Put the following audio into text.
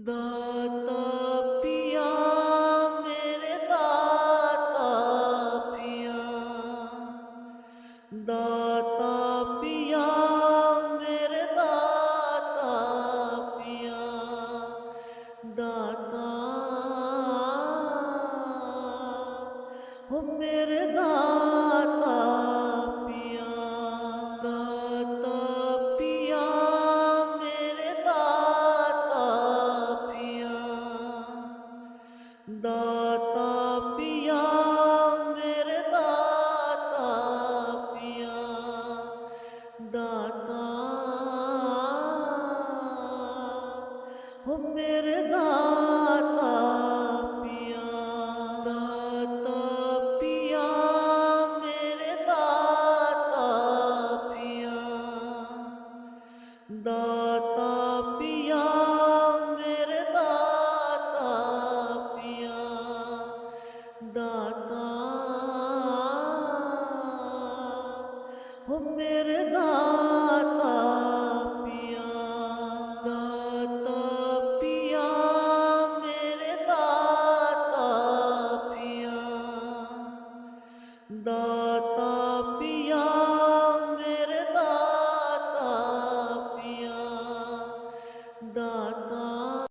दाता पिया मेरे दाता पिया, दाता पिया मेरे दाता पिया, दाता हो मेरे दाता पिया, दाता पिया मेरे दाता पिया, दाता पिया मेरे दाता पिया, दाता हो मेरे दाता पिया, दाता पिया मेरे दाता पिया, दाता पिया मेरे दाता पिया, दाता हो मेरे दाता